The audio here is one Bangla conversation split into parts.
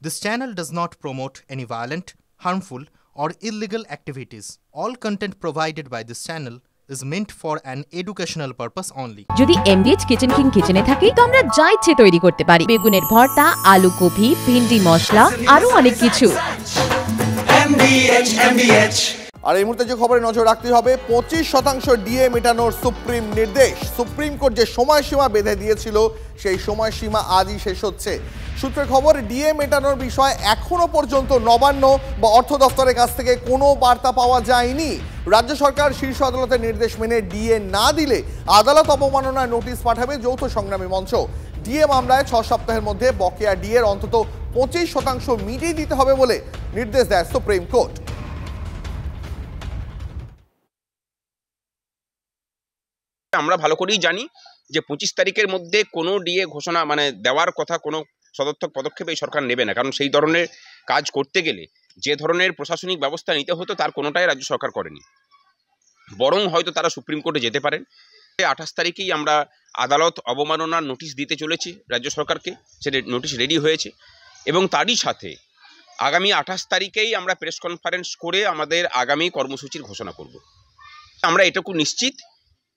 This channel does not promote any violent, harmful, or illegal activities. All content provided by this channel is meant for an educational purpose only. যদি এমডিএইচ কিচেন কিং কিচেনে থাকি তো আমরা যা ইচ্ছে তৈরি করতে পারি। বেগুনের ভর্তা, আলু কপি, ভিন্ডি মশলা, আরো অনেক কিছু। এমডিএইচ। আর এই মুহূর্তে যে খবরে নজর রাখতে হবে, 25% ডিএ মেটানোর সুপ্রিম নির্দেশ। সুপ্রিম কোর্ট যে সময়সীমা বেঁধে দিয়েছিল সেই সময়সীমা আজই শেষ হচ্ছে। সূত্রের খবর, ডিএ মেটানোর বিষয়ে এখনো পর্যন্ত নবান্ন বা অর্থ দফতরের কাছ থেকে কোনো বার্তা পাওয়া যায়নি। রাজ্য সরকার শীর্ষ আদালতের নির্দেশ মেনে ডিএ না দিলে আদালত অবমাননার নোটিশ পাঠাবে যৌথ সংগ্রামী মঞ্চ। ডিএ মামলায় 6 সপ্তাহের মধ্যে বকেয়া ডিএর অন্তত 25% মিটিয়ে দিতে হবে বলে নির্দেশ দেয় সুপ্রিম কোর্ট। আমরা ভালো করেই জানি যে 25 তারিখের মধ্যে কোনো ডিএ ঘোষণা দেওয়ার কথা কোনো সদর্থক পদক্ষেপ এই সরকার নেবে না, কারণ সেই ধরনের কাজ করতে গেলে যে ধরনের প্রশাসনিক ব্যবস্থা নিতে হতো তার কোনোটাই রাজ্য সরকার করেনি। বরং হয়তো তারা সুপ্রিম কোর্টে যেতে পারেন। 28 তারিখেই আমরা আদালত অবমাননার নোটিশ দিতে চলেছি রাজ্য সরকারকে, সেটা নোটিশ রেডি হয়েছে এবং তারই সাথে আগামী 28 তারিখেই আমরা প্রেস কনফারেন্স করে আমাদের আগামী কর্মসূচির ঘোষণা করব। আমরা এটুকু নিশ্চিত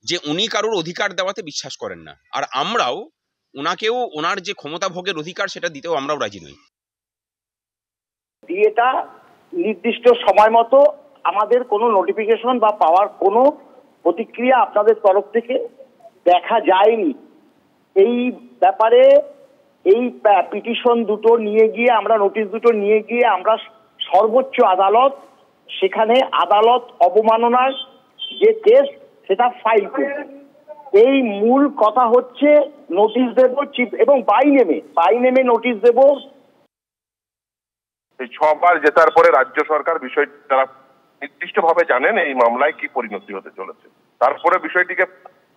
যে উনি কারোর অধিকার দেওয়াতে বিশ্বাস করেন না, আর আমরাও ওনাকেও ওনার যে ক্ষমতা ভোগের অধিকার সেটা দিতেও আমরাও রাজি নই। ডিএটা নির্দিষ্ট সময় মতো আমাদের কোনো নোটিফিকেশন বা পাওয়ার কোনো প্রতিক্রিয়া আপনাদের তরফ থেকে দেখা যায়নি। এই ব্যাপারে এই পিটিশন দুটো নিয়ে গিয়ে আমরা নোটিশ দুটো নিয়ে গিয়ে আমরা সর্বোচ্চ আদালত, সেখানে আদালত অবমাননার যে কেস সেটা ফাইল করবে। এই মূল কথা হচ্ছে নোটিশ দেব চিফ এবং বাই নেমে নোটিশ দেব। এই 6 বার জেতার পরে রাজ্য সরকার বিষয়টি তারা নির্দিষ্টভাবে জানেন এই মামলায় কি পরিণতি হতে চলেছে। তারপরে বিষয়টিকে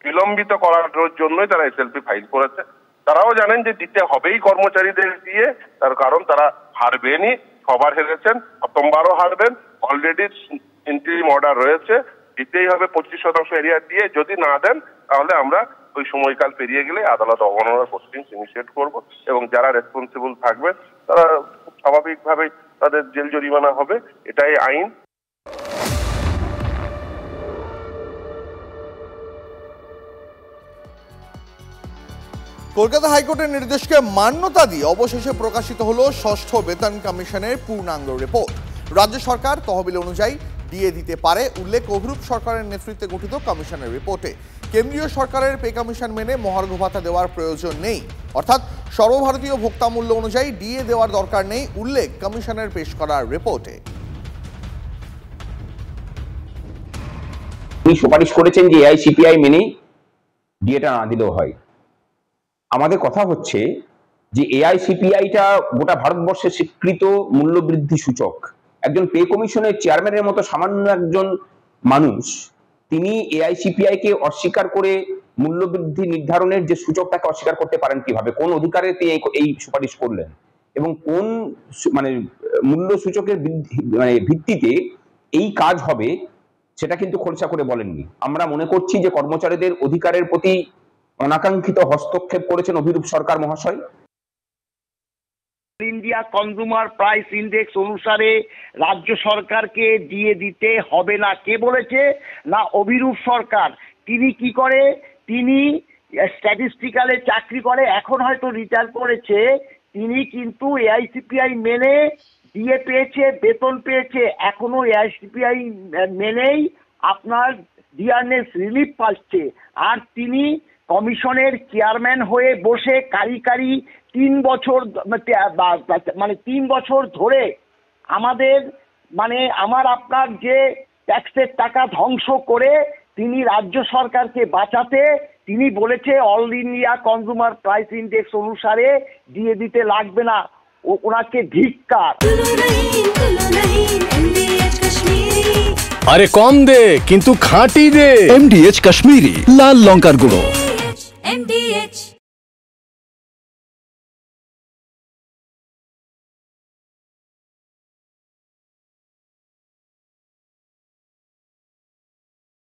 বিলম্বিত করার জন্যই তারা এসএলপি ফাইল করেছে। তারাও জানেন যে দিতে হবেই কর্মচারীদের দিয়ে, তার কারণ তারা হারবেনই, 6 বার হেরেছেন, প্রথমবারও হারবেন। অলরেডি ইন্টারিম অর্ডার রয়েছে, দিতেই হবে 25% এরিয়া দিয়ে। যদি না দেন তাহলে আমরা ওই সময়কাল পেরিয়ে গেলে আদালত অবমাননার প্রসিডিংস ইনিশিয়েট করব এবং যারা রেসপন্সিবল থাকবে তারা স্বাভাবিকভাবেই তাদের জেল জরিমানা হবে। এটাই আইন। কলকাতা হাইকোর্টের নির্দেশকে মান্যতা দিয়ে অবশেষে প্রকাশিত হলো 6ষ্ঠ বেতন কমিশনের পূর্ণাঙ্গ রিপোর্ট। রাজ্য সরকার তহবিল অনুযায়ী ডিএ দিতে পারে উল্লেখ অভিরূপ সরকারের নেতৃত্বে গঠিত কমিশনের রিপোর্টে। কেন্দ্রীয় সরকারের পে কমিশন মেনে মহার্ঘ ভাতা দেওয়ার প্রয়োজন নেই, অর্থাৎ সর্বভারতীয় ভোক্তা মূল্য অনুযায়ী ডিএ দেওয়ার দরকার নেই উল্লেখ কমিশনের পেশ করার রিপোর্টে। তিনি সুপারিশ করেছেন যে এআইসিপিআই মেনে ডিএটা না দিলেও হয়। আমাদের কথা হচ্ছে যে এআইসিপিআইটা গোটা ভারতবর্ষের স্বীকৃত মূল্যবৃদ্ধি সূচক। একজন পে কমিশনের চেয়ারম্যানের মতো সামান্য একজন মানুষ তিনি এআইসিপিআই কে অস্বীকার করে মূল্যবৃদ্ধি নির্ধারণের যে সূচক তাকে অস্বীকার করতে পারেন কিভাবে? কোন অধিকারে তিনি এই সুপারিশ করলেন এবং কোন মূল্য সূচকের ভিত্তিতে এই কাজ হবে সেটা কিন্তু খোলসা করে বলেননি। আমরা মনে করছি যে কর্মচারীদের অধিকারের প্রতি অনাকাঙ্ক্ষিত হস্তক্ষেপ করেছেন অভিরূপ সরকার মহাশয়। ইন্ডিয়া কনজিউমার প্রাইস ইন্ডেক্স অনুসারে রাজ্য সরকারকে দিয়ে দিতে হবে না। কে বলেছে? না, অভিরূপ সরকার। তিনি কি করে? তিনি স্ট্যাটিস্টিক্যালে চাকরি করে, এখন হয়তো রিটায়ার করেছে। তিনি কিন্তু এআইসিপিআই মেনে দিয়ে পেয়েছে, বেতন পেয়েছে। এখনো এআইসিপিআই মেনেই আপনার ডিআরএস রিলিফ পাচ্ছে। আর তিনি কমিশনের চেয়ারম্যান হয়ে বসে কারি 3 বছর 3 বছর ধরে আমাদের আমার আপনার যে ট্যাক্সের টাকা ধ্বংস করে তিনি রাজ্য সরকারকে বাঁচাতে তিনি বলেছে all India consumer price index অনুসারে দিয়ে দিতে লাগবে না। ওনাকে ধিক্কার। আরে কম দে কিন্তু খাঁটি দে। এমডিএইচ কাশ্মীরি লাল লঙ্কার গুঁড়ো।